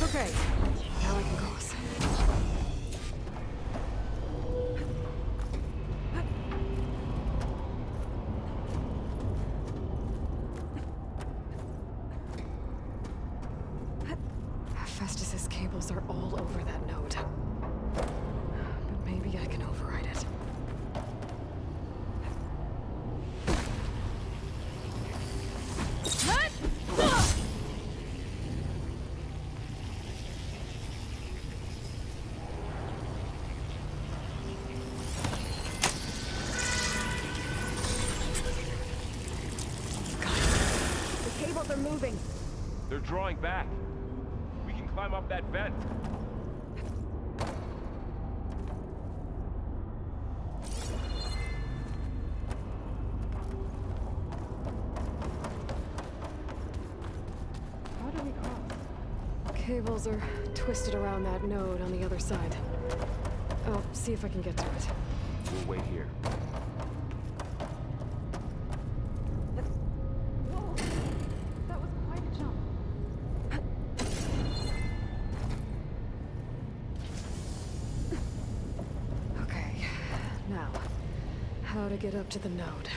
Okay, now I can cross. Festus's cables are all over that node. But maybe I can override it. The cables are moving. They're drawing back. We can climb up that vent. How do we cross? Cables are twisted around that node on the other side. I'll see if I can get to it. We'll wait here. Whoa! That was quite a jump. Okay, now, how to get up to the node.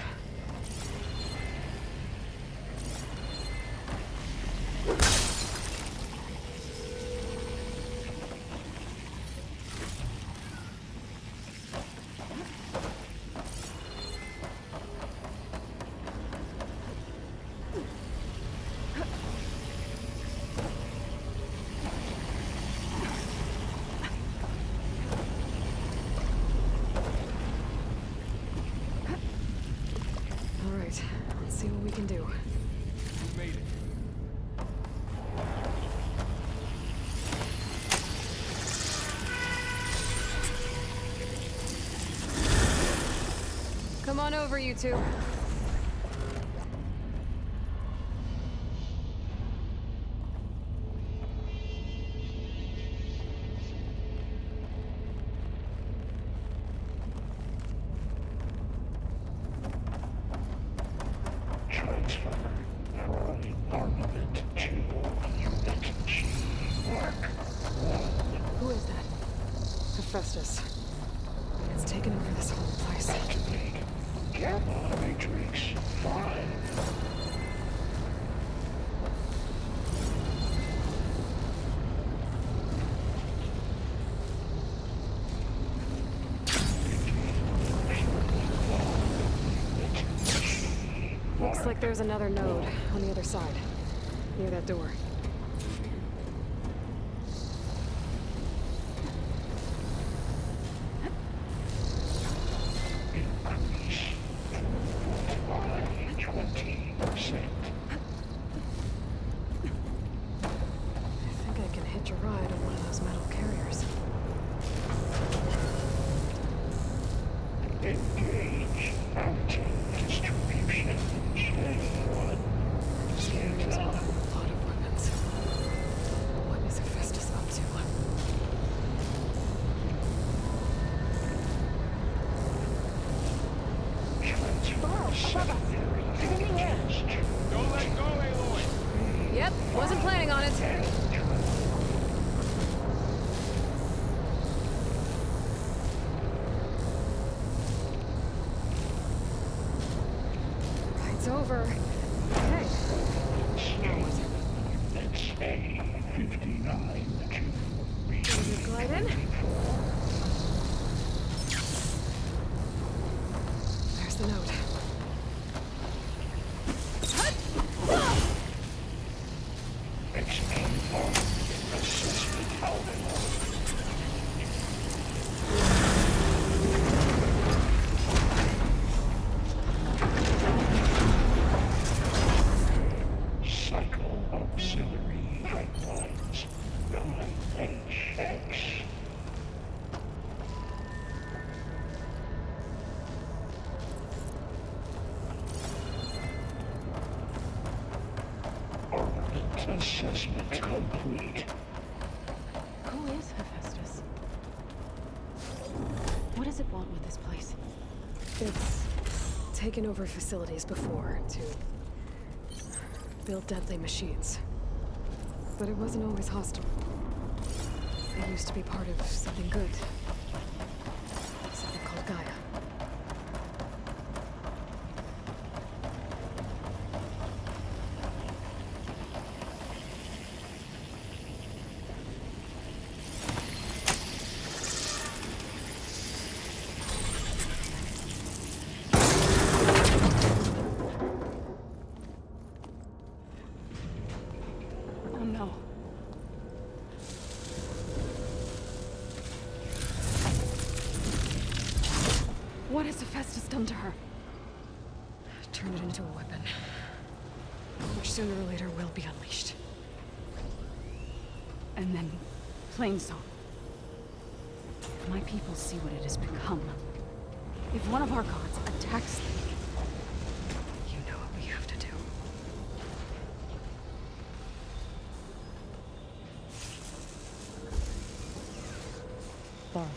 All right, let's see what we can do. We made it. Come on over, you two. Transfer from armament to unit G. Mark 1. Who is that? Hephaestus. It's taken over this whole place. Activate Gamma Matrix 5. Looks like there's another node on the other side, near that door. Increase by 20%. I think I can hitch a ride on one of those metal carriers. Engage auto-distribution. J1. These carriers will have a lot of weapons. What is Hephaestus up to? Transfer secondary engines to Don't let go, Aloy! Yep, wasn't planning on it. It's over. Okay. Let's say 59 to Can you glide in? There's the note. execute on assessment algorithm. Cycle auxiliary pipelines 9HX. Armament assessment complete. Who is Hephaestus? What does it want with this place? It's taken over facilities before to build deadly machines. But it wasn't always hostile. they used to be part of something good. Something called Gaia. Oh no. What has Hephaestus done to her? Turned it into a weapon, which sooner or later will be unleashed. And then, Plainsong. If my people see what it has become, if one of our gods attacks them, you know what we have to do. Laura,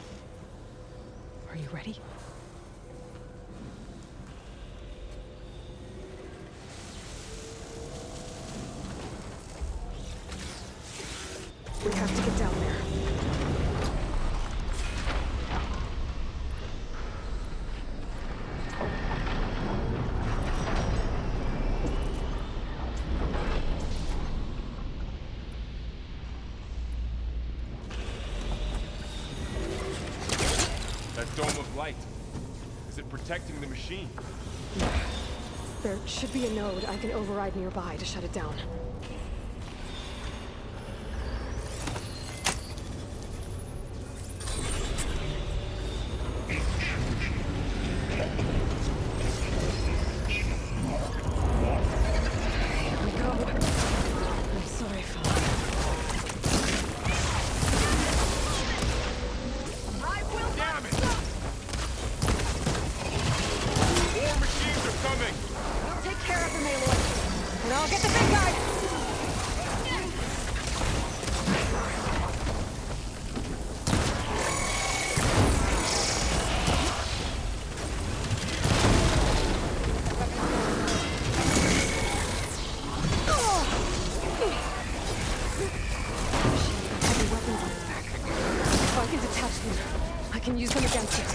are you ready? We have to get down there. That dome of light. Is it protecting the machine? There should be a node I can override nearby to shut it down. Here we go. I'm sorry, Father. Damn it! More machines are coming! We'll take care of them, Aloy. And I'll get the big guy! Heavy weapons on its back. If I can detach them, I can use them against it.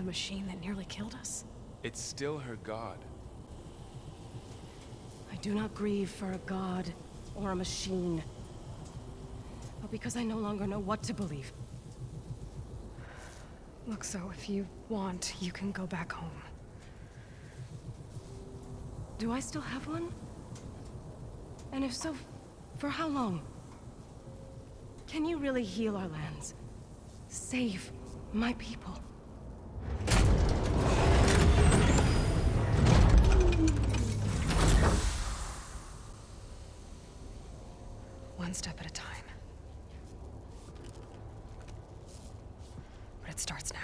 machine that nearly killed us? It's still her god. I do not grieve for a god or a machine, but because I no longer know what to believe. Look, so if you want, you can go back home. Do I still have one? And if so, for how long? Can you really heal our lands? Save my people? One step at a time. But it starts now.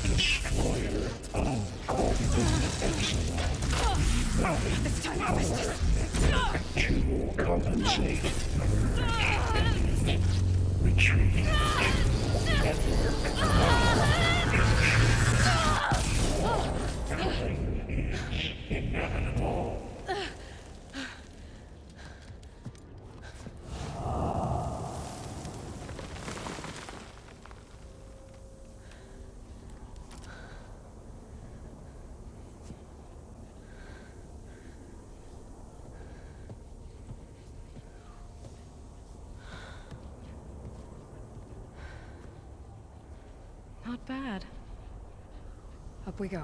Destroyer This time I missed it. to compensate. Retreating. Nothing is inevitable. Not bad. Up we go.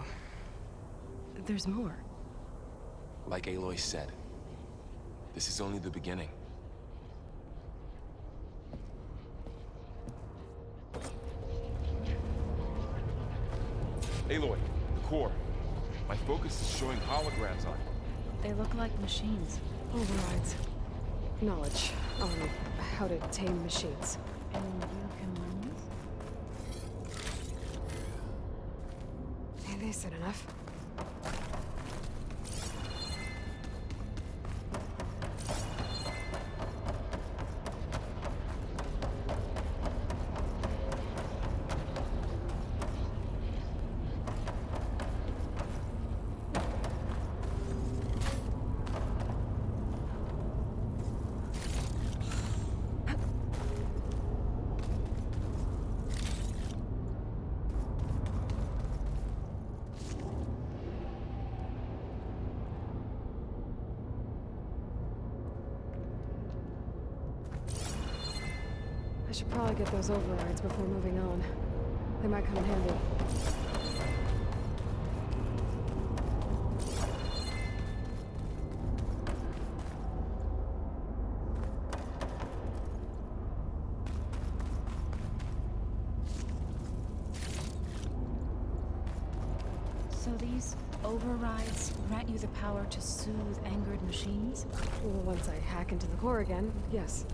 There's more. Like Aloy said, this is only the beginning. Aloy, the core. My focus is showing holograms on it. They look like machines. Overrides. Knowledge on how to tame machines. And you can learn this? Hey, they said enough. I should probably get those overrides before moving on. They might come in handy. So these overrides grant you the power to soothe angered machines? Well, once I hack into the core again, yes.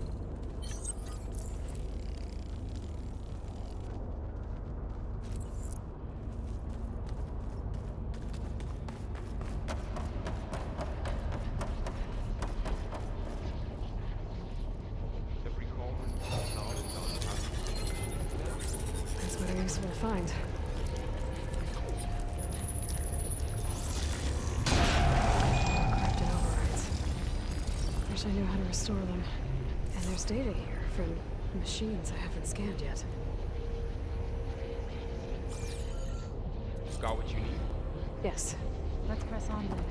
That's what I used to find. Crafted overrides. Wish I knew how to restore them. And there's data here from machines I haven't scanned yet. Got what you need? Yes. Let's press on then.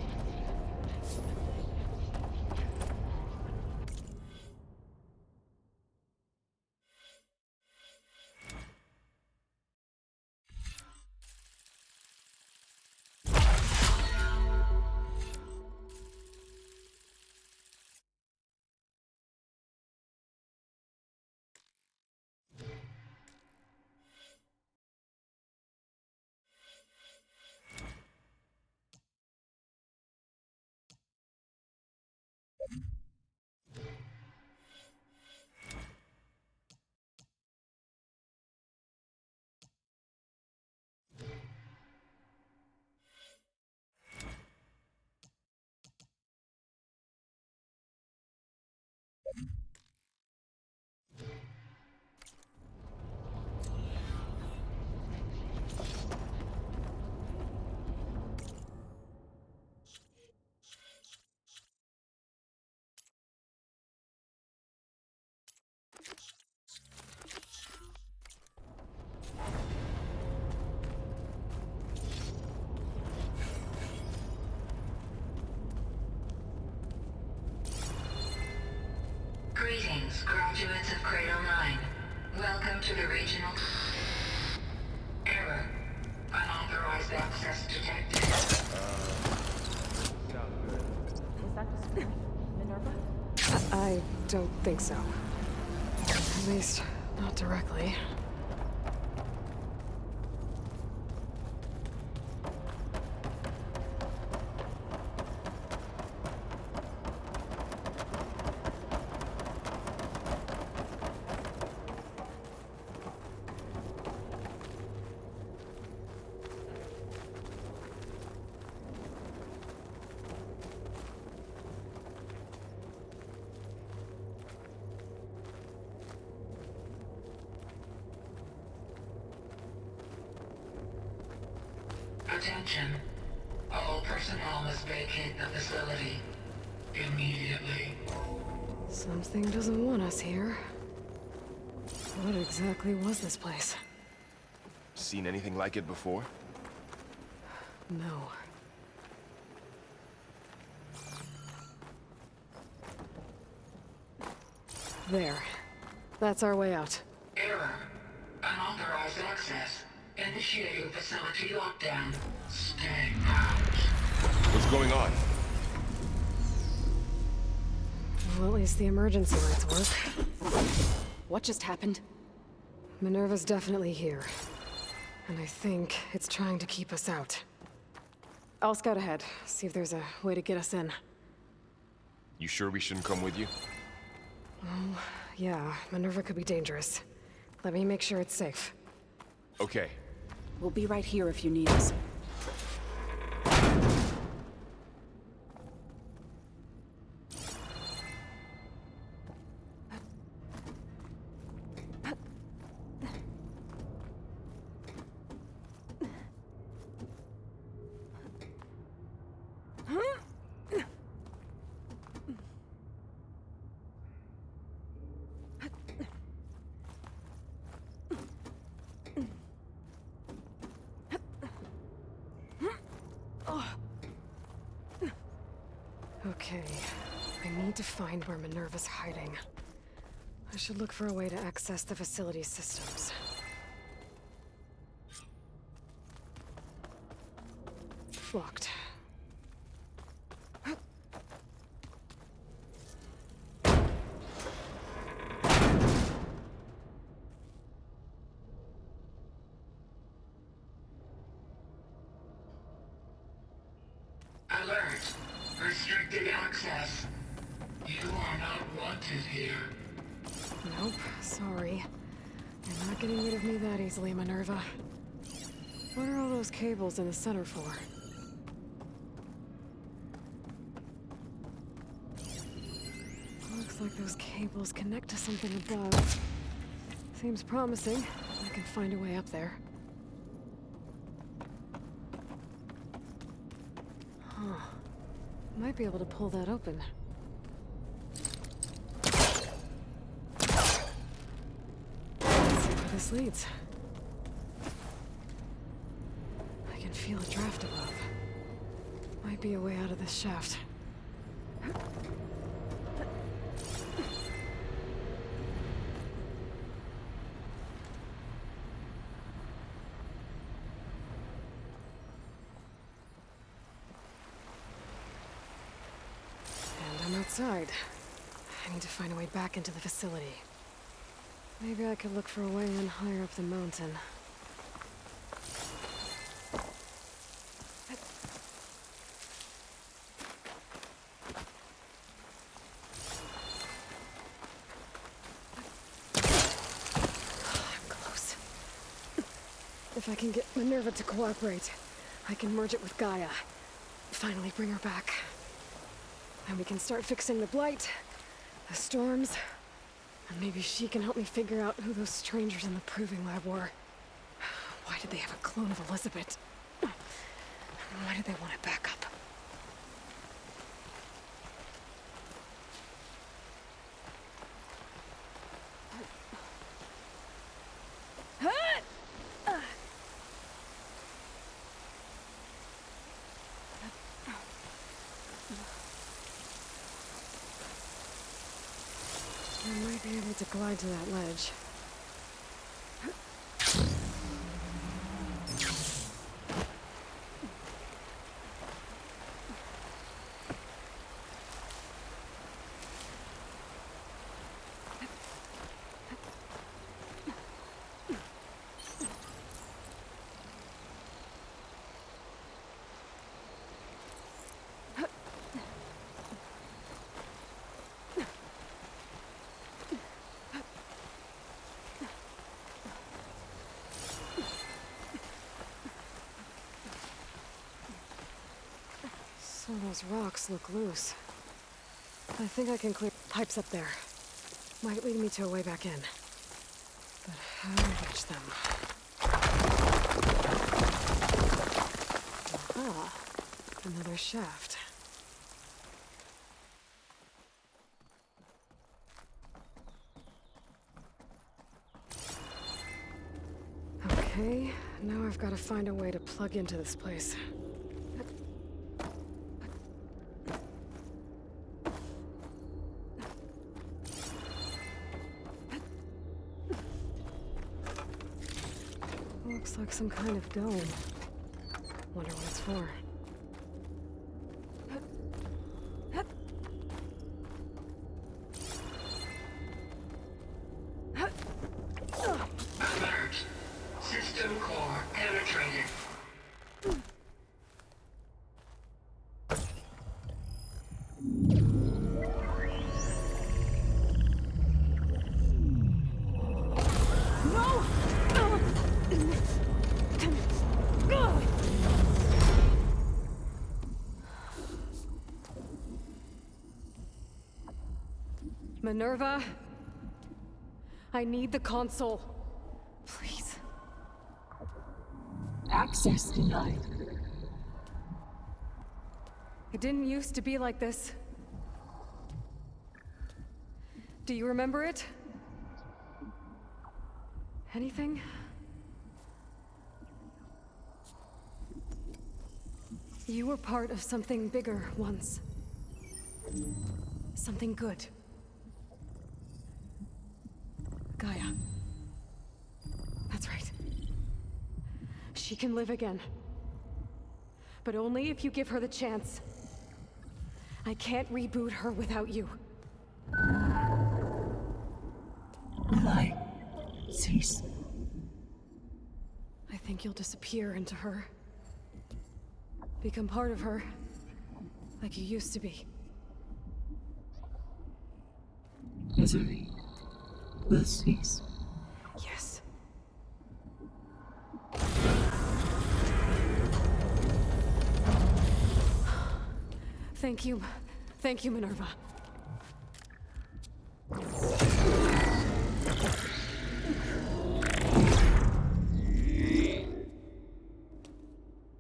to the regional. Error. Unauthorized access detected. Was that just Minerva? I don't think so. At least, not directly. Attention. All personnel must vacate the facility. Immediately. Something doesn't want us here. What exactly was this place? Seen anything like it before? No. There. That's our way out. Error. Unauthorized access. Initiating facility lockdown. Stay out. What's going on? Well, at least the emergency lights work. What just happened? Minerva's definitely here. And I think it's trying to keep us out. I'll scout ahead, see if there's a way to get us in. You sure we shouldn't come with you? Oh, yeah, Minerva could be dangerous. Let me make sure it's safe. Okay. We'll be right here if you need us. Okay, I need to find where Minerva's hiding. I should look for a way to access the facility systems. Locked. Alert. Restricted access. You are not wanted here. Nope, sorry. You're not getting rid of me that easily, Minerva. What are all those cables in the center for? Looks like those cables connect to something above. Seems promising. I can find a way up there. Huh. Might be able to pull that open. Let's see where this leads. I can feel a draft above. Might be a way out of this shaft. And I'm outside. I need to find a way back into the facility. Maybe I could look for a way in higher up the mountain. I'm close. If I can get Minerva to cooperate, I can merge it with Gaia. Finally bring her back. And we can start fixing the blight, the storms, and maybe she can help me figure out who those strangers in the proving lab were. Why did they have a clone of Elizabeth? And why did they want it back up? I might be able to glide to that ledge. Those rocks look loose. I think I can clear pipes up there. Might lead me to a way back in. But how to reach them? Aha! Another shaft. Okay, now I've got to find a way to plug into this place. Looks like some kind of dome. Wonder what it's for. Alert. System core penetrated. Minerva? I need the console. Please. Access denied. It didn't used to be like this. Do you remember it? Anything? You were part of something bigger once. Something good. Gaia. That's right. She can live again. But only if you give her the chance. I can't reboot her without you. Lie. Cease. I think you'll disappear into her. Become part of her. Like you used to be. Misery will cease. Yes. Thank you. Thank you, Minerva.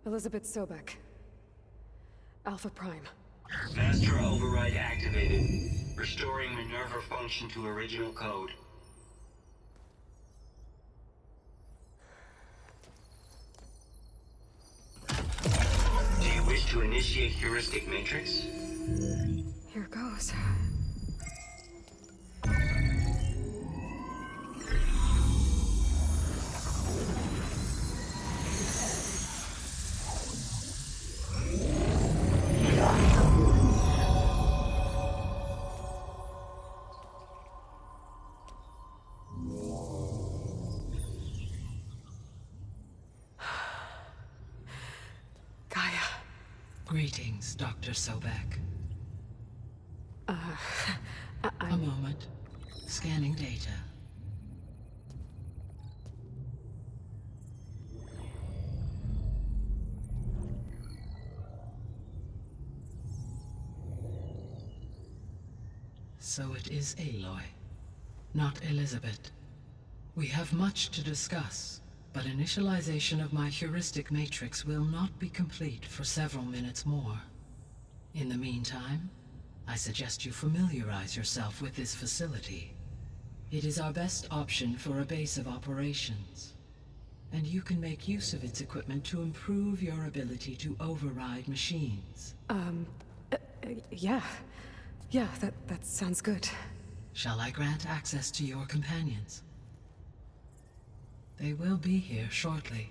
Elizabeth Sobek. Alpha Prime. Master override activated. Restoring Minerva function to original code. Do you wish to initiate heuristic matrix? Here goes. Gaia. Greetings, Dr. Sobek. A moment. Scanning data. So it is Aloy, not Elizabeth. We have much to discuss, but initialization of my heuristic matrix will not be complete for several minutes more. In the meantime, I suggest you familiarize yourself with this facility. It is our best option for a base of operations, and you can make use of its equipment to improve your ability to override machines. Yeah. Yeah, that sounds good. Shall I grant access to your companions? They will be here shortly.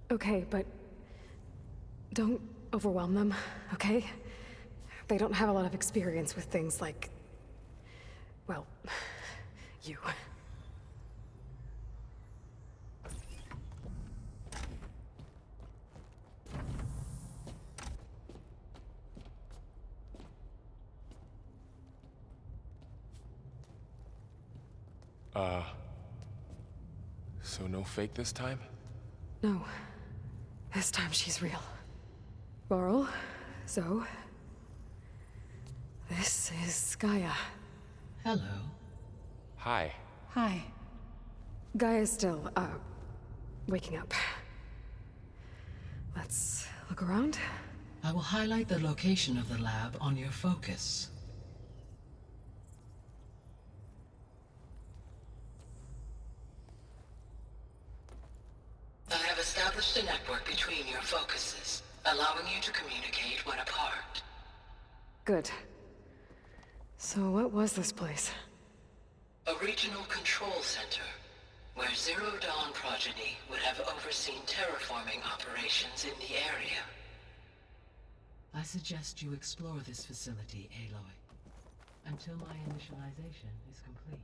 Okay, but don't overwhelm them, okay? They don't have a lot of experience with things like, well, you. So no fake this time? No. This time she's real. Varl, Zoe. This is Gaia. Hello. Hi. Hi. Gaia's still, waking up. Let's look around. I will highlight the location of the lab on your focus. I have established a network between your focuses, allowing you to communicate when apart. Good. So what was this place? A regional control center, where Zero Dawn progeny would have overseen terraforming operations in the area. I suggest you explore this facility, Aloy, until my initialization is complete.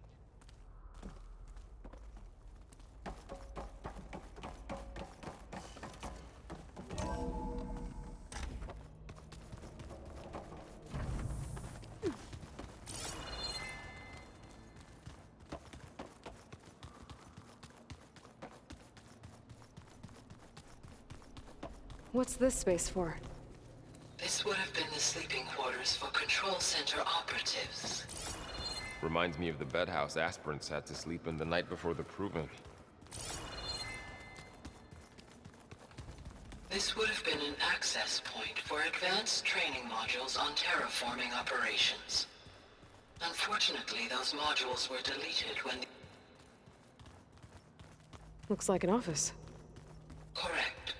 What's this space for? This would have been the sleeping quarters for control center operatives. Reminds me of the bedhouse aspirants had to sleep in the night before the proving. This would have been an access point for advanced training modules on terraforming operations. Unfortunately, those modules were deleted when the... Looks like an office. Correct.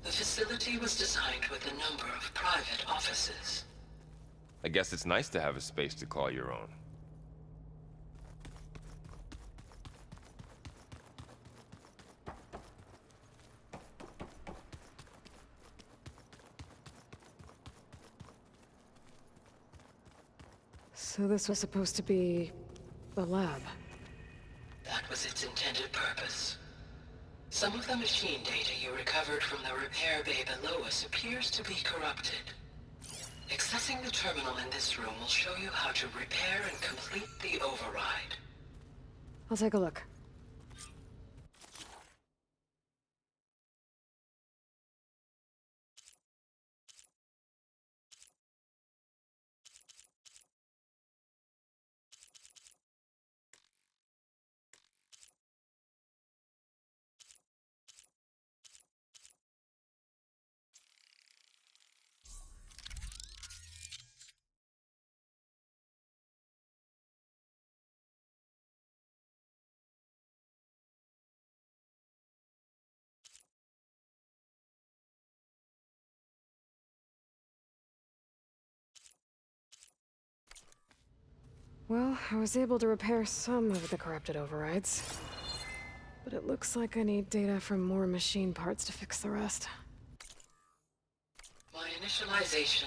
The facility was designed with a number of private offices. I guess it's nice to have a space to call your own. So this was supposed to be the lab. That was its intended purpose. Some of the machine data you recovered from the repair bay below us appears to be corrupted. Accessing the terminal in this room will show you how to repair and complete the override. I'll take a look. Well, I was able to repair some of the corrupted overrides. But it looks like I need data from more machine parts to fix the rest. My initialization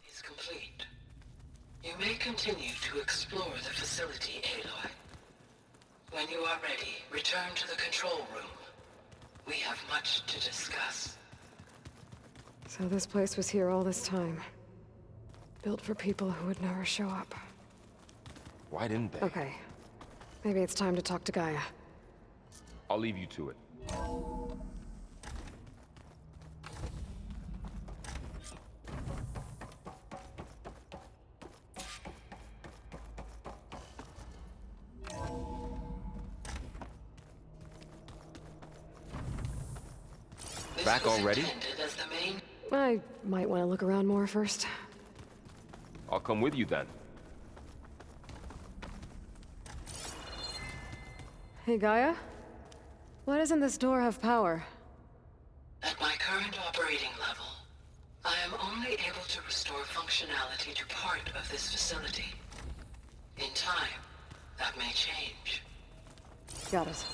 is complete. You may continue to explore the facility, Aloy. When you are ready, return to the control room. We have much to discuss. So this place was here all this time. Built for people who would never show up. Why didn't they? Okay. Maybe it's time to talk to Gaia. I'll leave you to it. This Back was already? intended as the main... I might want to look around more first. I'll come with you then. Hey, Gaia? Why doesn't this door have power? At my current operating level, I am only able to restore functionality to part of this facility. In time, that may change. Got it.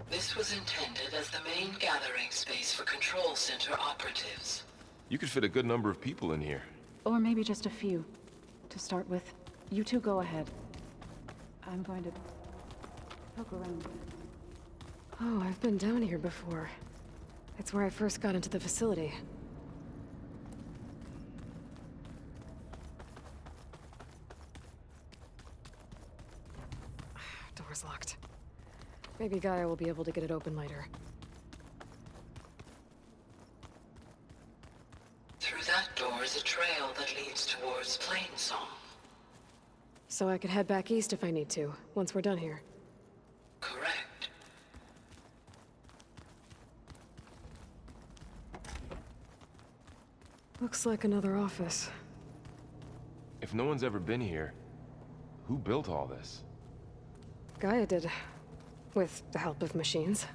This was intended as the main gathering space for control center operatives. You could fit a good number of people in here. Or maybe just a few. To start with, you two go ahead. I'm going to poke around. Oh, I've been down here before. It's where I first got into the facility. Door's locked. Maybe Gaia will be able to get it open later. Through that door is a trail that leads towards Plainsong. So I could head back east if I need to, once we're done here. Correct. Looks like another office. If no one's ever been here, who built all this? Gaia did. With the help of machines.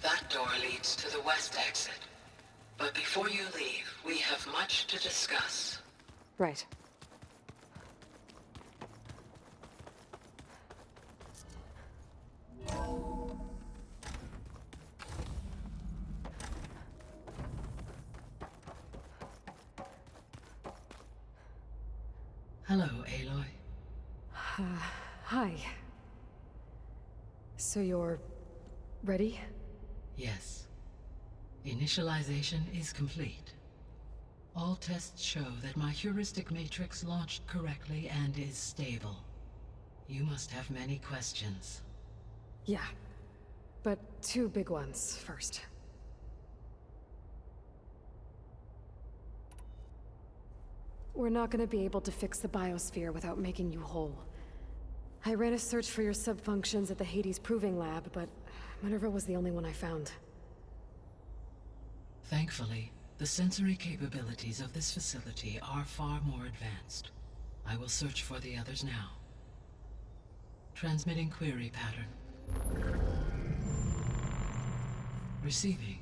That door leads to the west exit. But before you leave, we have much to discuss. Right. Hello, Aloy. Hi. So you're... ready? Yes. Initialization is complete. All tests show that my heuristic matrix launched correctly and is stable. You must have many questions. Yeah. But two big ones first. We're not gonna be able to fix the biosphere without making you whole. I ran a search for your subfunctions at the Hades Proving Lab, but Minerva was the only one I found. Thankfully, the sensory capabilities of this facility are far more advanced. I will search for the others now. Transmitting query pattern. Receiving.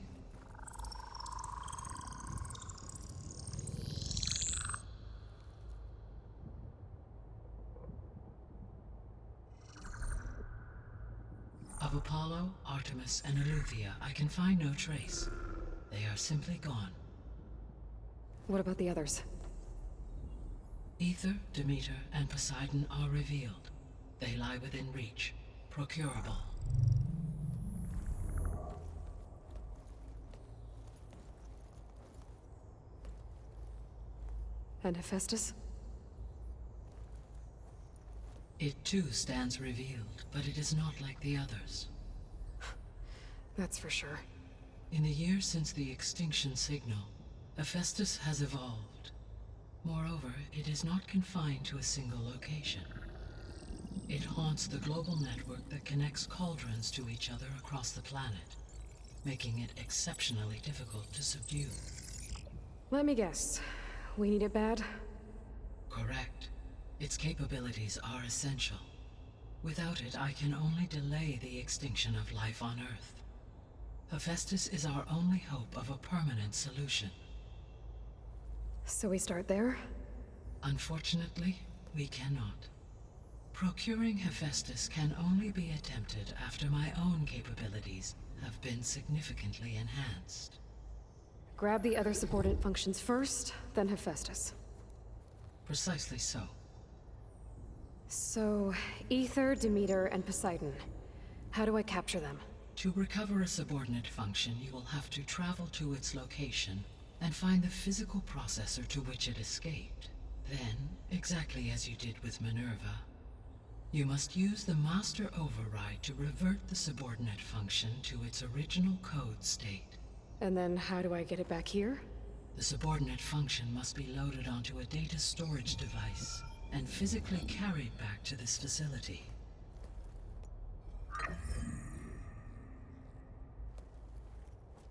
Of Apollo, Artemis, and Eleuthia, I can find no trace. They are simply gone. What about the others? Ether, Demeter, and Poseidon are revealed. They lie within reach, procurable. And Hephaestus? It too stands revealed, but it is not like the others. That's for sure. In the years since the extinction signal, Hephaestus has evolved. Moreover, it is not confined to a single location. It haunts the global network that connects cauldrons to each other across the planet, making it exceptionally difficult to subdue. Let me guess. We need it bad? Correct. Its capabilities are essential. Without it, I can only delay the extinction of life on Earth. Hephaestus is our only hope of a permanent solution. So we start there? Unfortunately, we cannot. Procuring Hephaestus can only be attempted after my own capabilities have been significantly enhanced. Grab the other subordinate functions first, then Hephaestus. Precisely so. So, Ether, Demeter, and Poseidon. How do I capture them? To recover a subordinate function, you will have to travel to its location and find the physical processor to which it escaped. Then, exactly as you did with Minerva, you must use the master override to revert the subordinate function to its original code state. And then how do I get it back here? The subordinate function must be loaded onto a data storage device and physically carried back to this facility.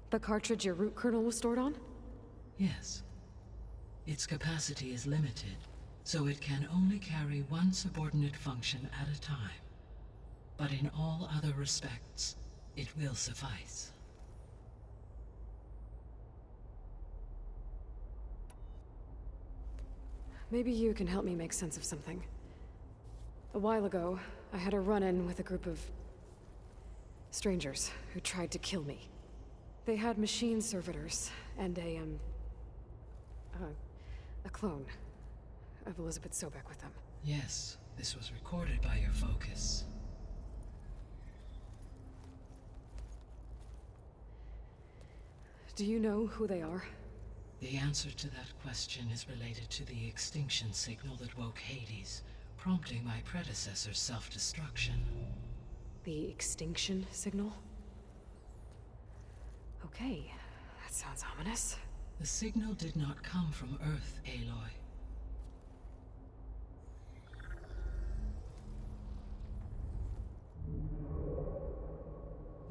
The cartridge your root kernel was stored on? Yes. Its capacity is limited, so it can only carry one subordinate function at a time. But in all other respects, it will suffice. Maybe you can help me make sense of something. A while ago, I had a run-in with a group of strangers who tried to kill me. They had machine servitors and a clone of Elizabeth Sobek with them. Yes, this was recorded by your focus. Do you know who they are? The answer to that question is related to the extinction signal that woke Hades, prompting my predecessor's self-destruction. The extinction signal? Okay, that sounds ominous. The signal did not come from Earth, Aloy.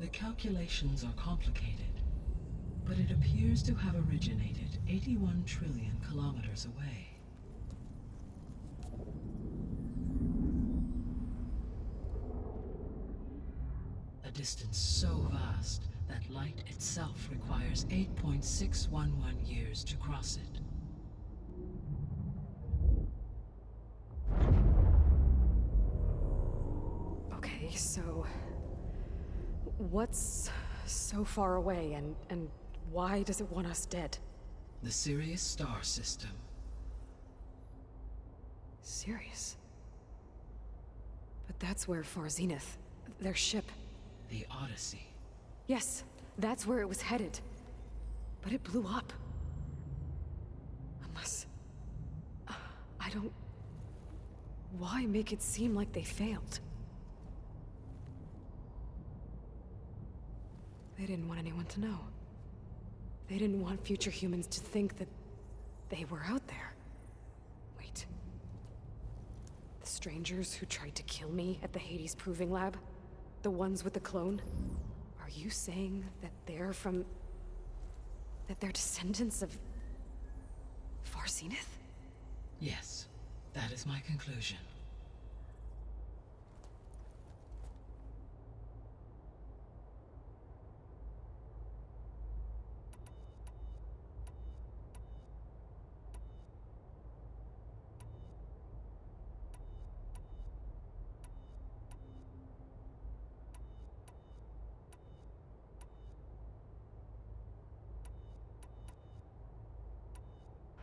The calculations are complicated, but it appears to have originated 81 trillion kilometers away. A distance so vast that light itself requires 8.611 years to cross it. Okay, so... what's so far away, and why does it want us dead? The Sirius star system. Sirius? But that's where Far Zenith, their ship... The Odyssey. Yes, that's where it was headed. But it blew up. Unless... I don't... Why make it seem like they failed? They didn't want anyone to know. They didn't want future humans to think that they were out there. Wait. The strangers who tried to kill me at the Hades Proving Lab? The ones with the clone? Are you saying that they're from... that they're descendants of... Far Zenith? Yes, that is my conclusion.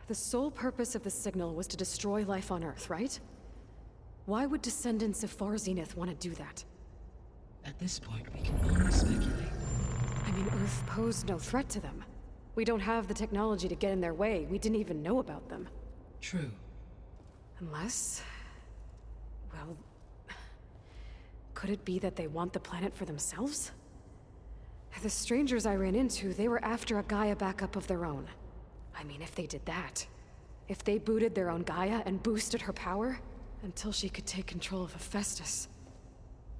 The sole purpose of the signal was to destroy life on Earth, right? Why would descendants of Far Zenith want to do that? At this point, we can only speculate. I mean, Earth posed no threat to them. We don't have the technology to get in their way. We didn't even know about them. True. Unless... well... could it be that they want the planet for themselves? The strangers I ran into, they were after a Gaia backup of their own. I mean, if they did that, if they booted their own Gaia and boosted her power, until she could take control of Hephaestus,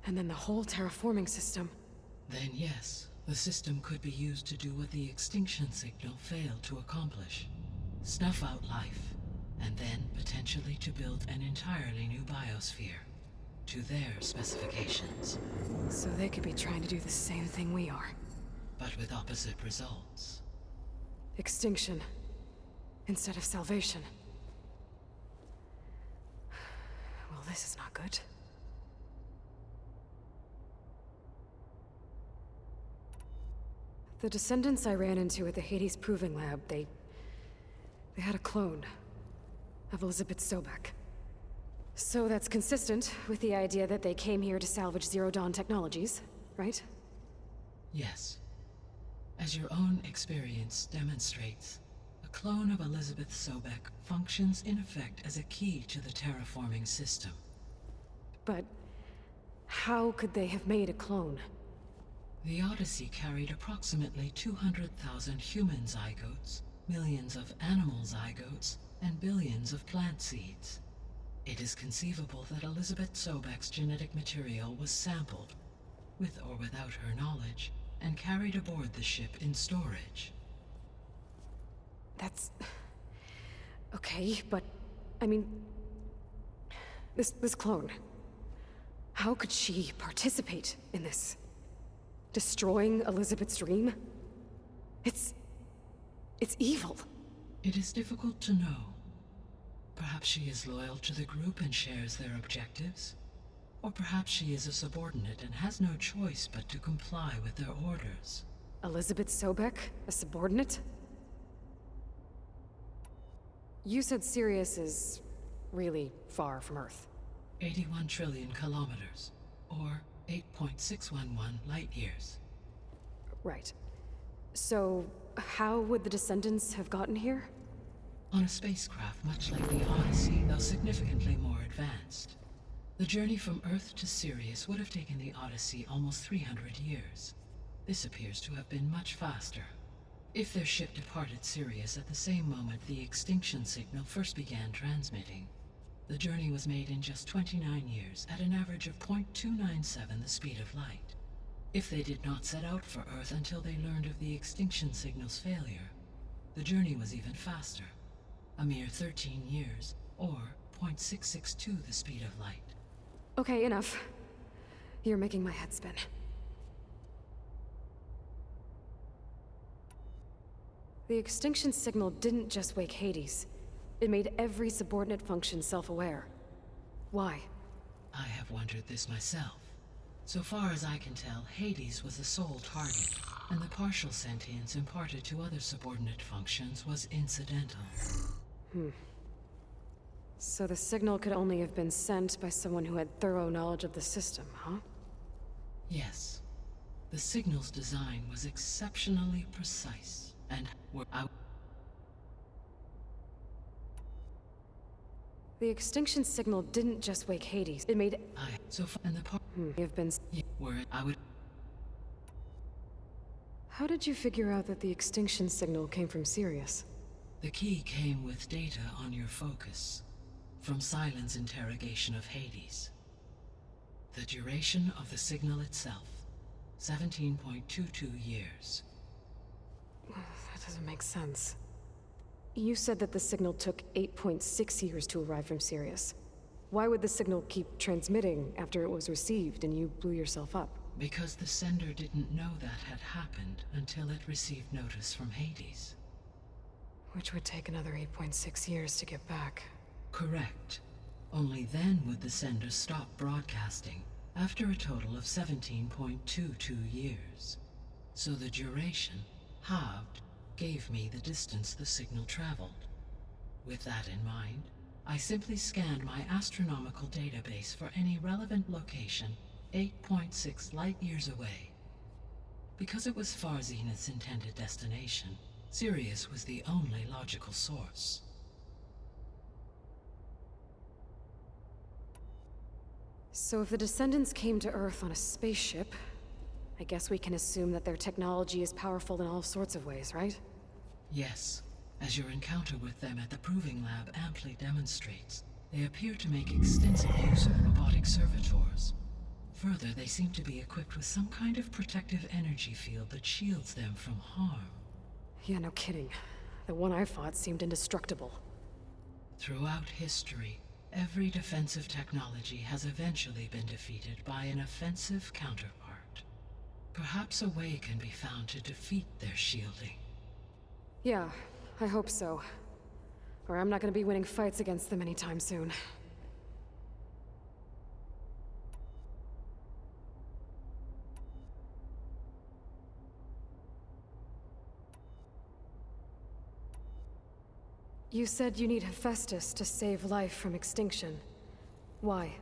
and then the whole terraforming system. Then yes, the system could be used to do what the extinction signal failed to accomplish. Snuff out life, and then potentially to build an entirely new biosphere, to their specifications. So they could be trying to do the same thing we are. But with opposite results. Extinction. Instead of salvation. Well, this is not good. The descendants I ran into at the Hades Proving Lab, they had a clone of Elizabeth Sobek. So that's consistent with the idea that they came here to salvage Zero Dawn technologies, right? Yes. As your own experience demonstrates, a clone of Elizabeth Sobek functions in effect as a key to the terraforming system. But how could they have made a clone? The Odyssey carried approximately 200,000 human zygotes, millions of animal zygotes, and billions of plant seeds. It is conceivable that Elizabeth Sobek's genetic material was sampled, with or without her knowledge, and carried aboard the ship in storage. That's... okay, but... I mean... This clone... How could she participate in this? Destroying Elizabeth's dream? It's evil. It is difficult to know. Perhaps she is loyal to the group and shares their objectives. Or perhaps she is a subordinate and has no choice but to comply with their orders. Elizabeth Sobek, a subordinate? You said Sirius is really far from Earth. 81 trillion kilometers, or 8.611 light years. Right. So, how would the Descendants have gotten here? On a spacecraft much like the Odyssey, though significantly more advanced. The journey from Earth to Sirius would have taken the Odyssey almost 300 years. This appears to have been much faster. If their ship departed Sirius at the same moment the extinction signal first began transmitting, the journey was made in just 29 years at an average of 0.297 the speed of light. If they did not set out for Earth until they learned of the extinction signal's failure, the journey was even faster, a mere 13 years, or 0.662 the speed of light. Okay, enough. You're making my head spin. The extinction signal didn't just wake Hades. It made every subordinate function self-aware. Why? I have wondered this myself. So far as I can tell, Hades was the sole target, and the partial sentience imparted to other subordinate functions was incidental. So the signal could only have been sent by someone who had thorough knowledge of the system, huh? Yes. The signal's design was exceptionally precise, and were out. The extinction signal didn't just wake Hades. It made... So far, and the part Have been... where I would. How did you figure out that the extinction signal came from Sirius? The key came with data on your focus, from Silent's interrogation of Hades. The duration of the signal itself, 17.22 years. That doesn't make sense. You said that the signal took 8.6 years to arrive from Sirius. Why would the signal keep transmitting after it was received and you blew yourself up? Because the sender didn't know that had happened until it received notice from Hades. Which would take another 8.6 years to get back. Correct. Only then would the sender stop broadcasting, after a total of 17.22 years. So the duration, halved, gave me the distance the signal traveled. With that in mind, I simply scanned my astronomical database for any relevant location 8.6 light-years away. Because it was Far Zenith's intended destination, Sirius was the only logical source. So if the Descendants came to Earth on a spaceship, I guess we can assume that their technology is powerful in all sorts of ways, right? Yes, as your encounter with them at the Proving Lab amply demonstrates, they appear to make extensive use of robotic servitors. Further, they seem to be equipped with some kind of protective energy field that shields them from harm. Yeah, no kidding. The one I fought seemed indestructible. Throughout history, every defensive technology has eventually been defeated by an offensive counterpart. Perhaps a way can be found to defeat their shielding. Yeah, I hope so. Or I'm not gonna be winning fights against them anytime soon. You said you need Hephaestus to save life from extinction. Why?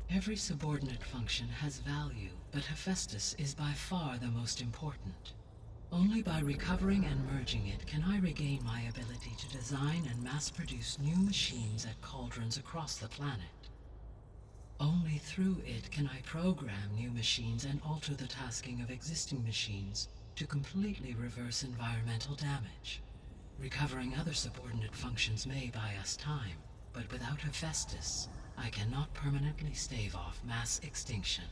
Every subordinate function has value, but Hephaestus is by far the most important. Only by recovering and merging it can I regain my ability to design and mass-produce new machines at cauldrons across the planet. Only through it can I program new machines and alter the tasking of existing machines to completely reverse environmental damage. Recovering other subordinate functions may buy us time, but without Hephaestus, I cannot permanently stave off mass extinction.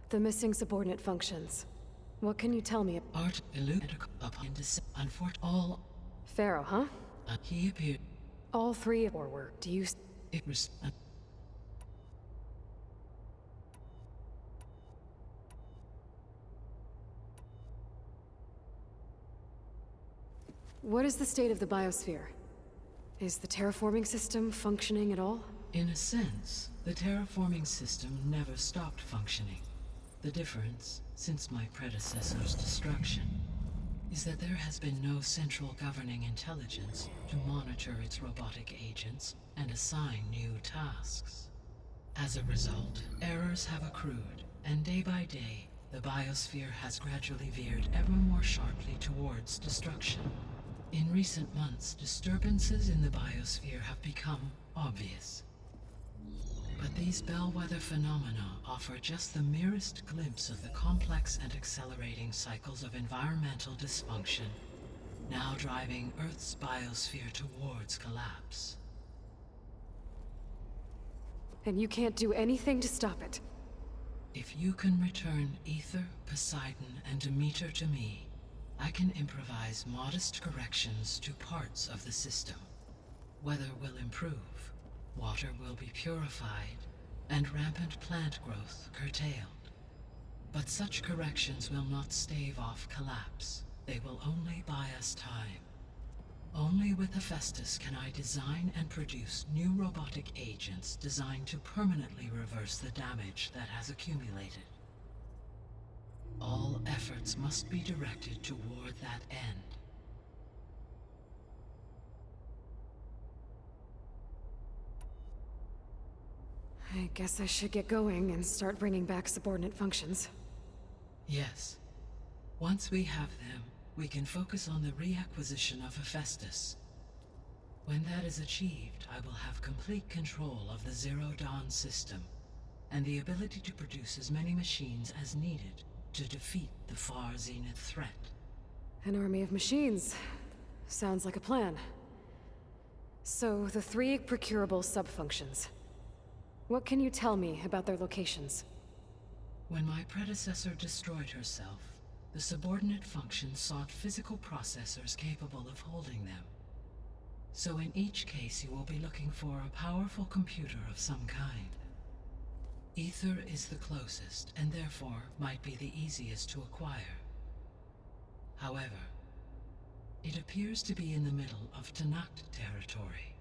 The missing subordinate functions. What can you tell me? Art eluded upon unfortunate all. Pharaoh, huh? He appeared. All three or were. Do you... It was. What is the state of the biosphere? Is the terraforming system functioning at all? In a sense, the terraforming system never stopped functioning. The difference, since my predecessor's destruction, is that there has been no central governing intelligence to monitor its robotic agents and assign new tasks. As a result, errors have accrued, and day by day, the biosphere has gradually veered ever more sharply towards destruction. In recent months, disturbances in the biosphere have become obvious. But these bellwether phenomena offer just the merest glimpse of the complex and accelerating cycles of environmental dysfunction, now driving Earth's biosphere towards collapse. And you can't do anything to stop it? If you can return Ether, Poseidon, and Demeter to me, I can improvise modest corrections to parts of the system. Weather will improve, water will be purified, and rampant plant growth curtailed. But such corrections will not stave off collapse. They will only buy us time. Only with Hephaestus can I design and produce new robotic agents designed to permanently reverse the damage that has accumulated. All efforts must be directed toward that end. I guess I should get going and start bringing back subordinate functions. Yes. Once we have them, we can focus on the reacquisition of Hephaestus. When that is achieved, I will have complete control of the Zero Dawn system, and the ability to produce as many machines as needed to defeat the far zenith threat. An army of machines. Sounds like a plan. So, the three procurable sub-functions. What can you tell me about their locations? When my predecessor destroyed herself, the subordinate functions sought physical processors capable of holding them. So in each case you will be looking for a powerful computer of some kind. Ether is the closest, and therefore might be the easiest to acquire. However, it appears to be in the middle of Tanakh territory.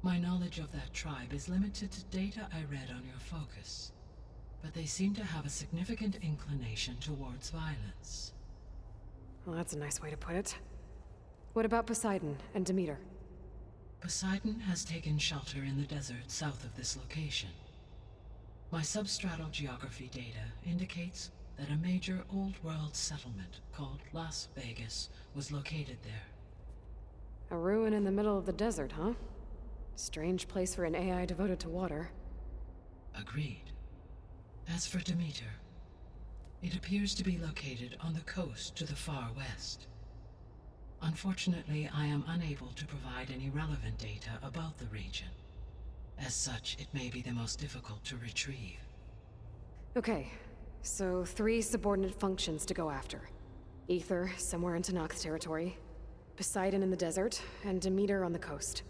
My knowledge of that tribe is limited to data I read on your focus, but they seem to have a significant inclination towards violence. Well, that's a nice way to put it. What about Poseidon and Demeter? Poseidon has taken shelter in the desert south of this location. My substratal geography data indicates that a major old-world settlement called Las Vegas was located there. A ruin in the middle of the desert, huh? Strange place for an AI devoted to water. Agreed. As for Demeter, it appears to be located on the coast to the far west. Unfortunately, I am unable to provide any relevant data about the region. As such, it may be the most difficult to retrieve. Okay, so 3 subordinate functions to go after. Ether, somewhere in Tanakh territory. Poseidon in the desert, and Demeter on the coast.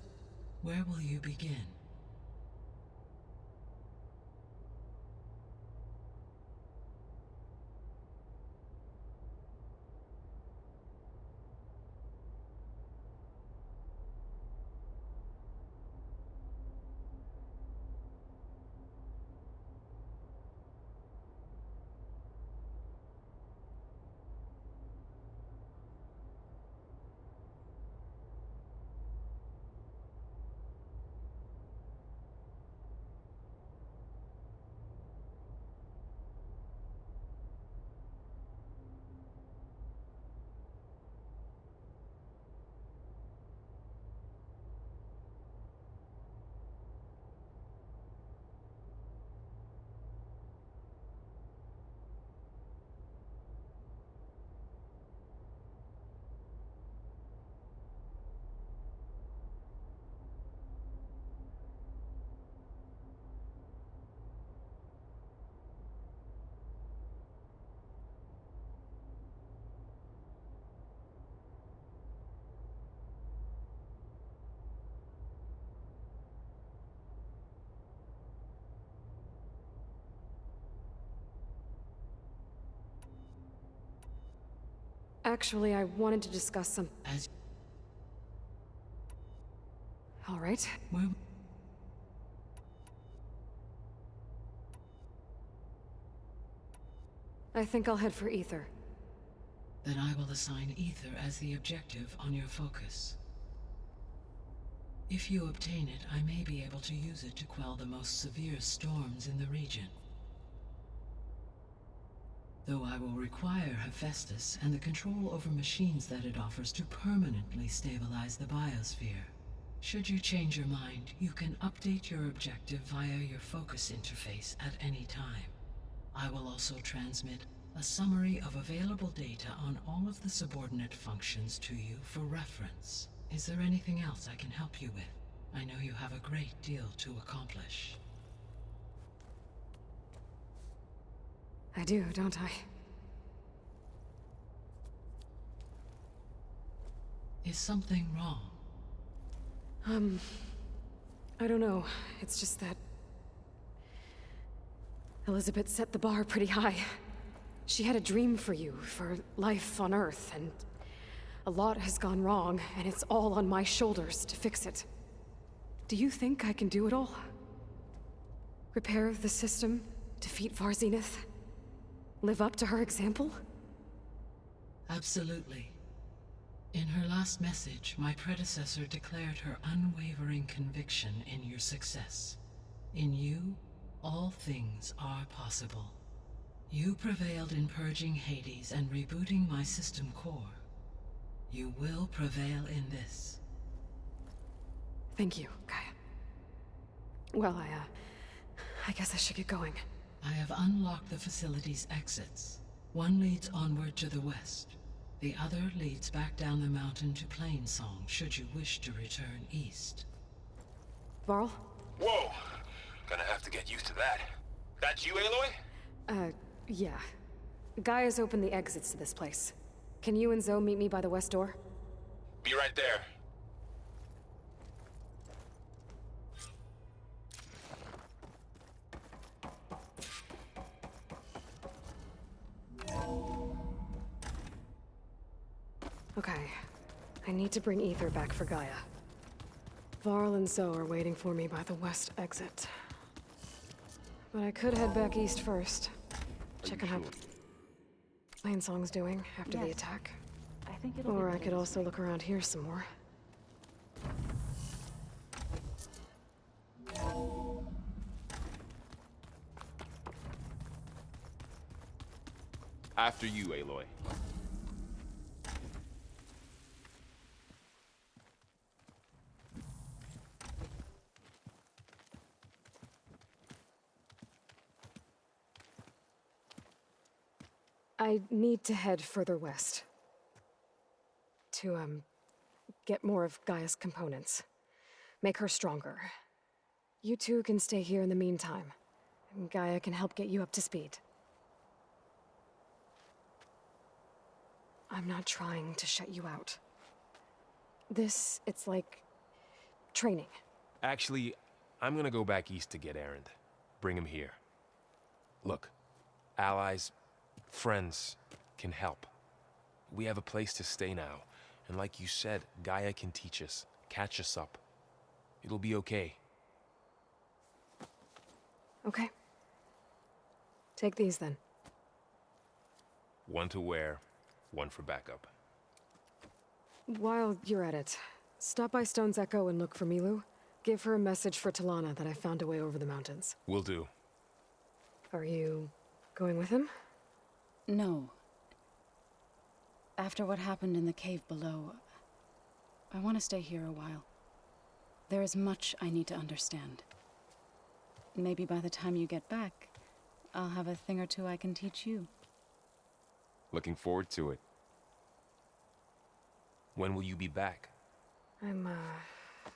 Where will you begin? Actually, I wanted to discuss some... As All right. where I think I'll head for Ether. then I will assign Ether as the objective on your focus. If you obtain it, I may be able to use it to quell the most severe storms in the region. Though I will require Hephaestus and the control over machines that it offers to permanently stabilize the biosphere. Should you change your mind, you can update your objective via your focus interface at any time. I will also transmit a summary of available data on all of the subordinate functions to you for reference. Is there anything else I can help you with? I know you have a great deal to accomplish. I do, don't I? Is something wrong? I don't know. It's just that... Elizabeth set the bar pretty high. She had a dream for you, for life on Earth, and a lot has gone wrong, and it's all on my shoulders to fix it. Do you think I can do it all? Repair the system, defeat Varzenith, live up to her example? Absolutely. In her last message, my predecessor declared her unwavering conviction in your success. In you, all things are possible. You prevailed in purging Hades and rebooting my system core. You will prevail in this. Thank you, Gaia. Well, I guess I should get going. I have unlocked the facility's exits. One leads onward to the west. The other leads back down the mountain to Plainsong, should you wish to return east. Varl? Whoa! Gonna have to get used to that. That's you, Aloy? Yeah. Gaia's opened the exits to this place. Can you and Zoe meet me by the west door? Be right there. Okay. I need to bring Ether back for Gaia. Varl and Zoe are waiting for me by the west exit. But I could head back east first. Check on how Plainsong's doing after the Yes. attack. I think it'll Or be I could also look around here some more. After you, Aloy. I need to head further west. To, get more of Gaia's components. Make her stronger. You two can stay here in the meantime. And Gaia can help get you up to speed. I'm not trying to shut you out. It's like... training. Actually, I'm gonna go back east to get Erend. Bring him here. Look, allies, friends can help. We have a place to stay now. And like you said, Gaia can teach us, catch us up. It'll be okay. Okay. Take these then. One to wear, one for backup. While you're at it, stop by Stone's Echo and look for Milu. Give her a message for Talana that I found a way over the mountains. Will do. Are you going with him? No. After what happened in the cave below, I want to stay here a while. There is much I need to understand. Maybe by the time you get back, I'll have a thing or two I can teach you. Looking forward to it. When will you be back? I'm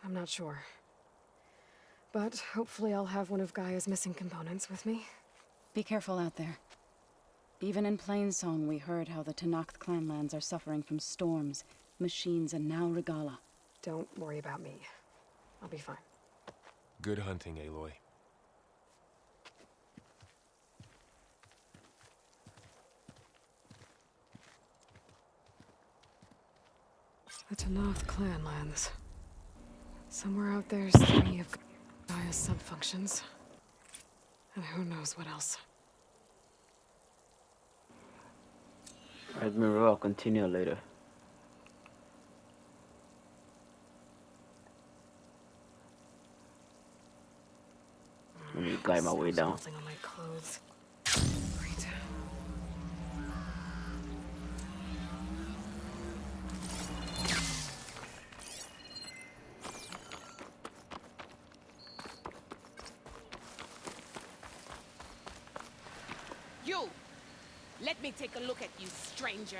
not sure. But hopefully I'll have one of Gaia's missing components with me. Be careful out there. Even in Plainsong, we heard how the Tenakth clanlands are suffering from storms, machines, and now Regala. Don't worry about me. I'll be fine. Good hunting, Aloy. The Tanoth clan lands. Somewhere out there's three of Gaia's sub-functions. And who knows what else. Admiral, I'll continue later. Let me glide my way down. Melting on my clothes. Great. You! Let me take a look at you, stranger.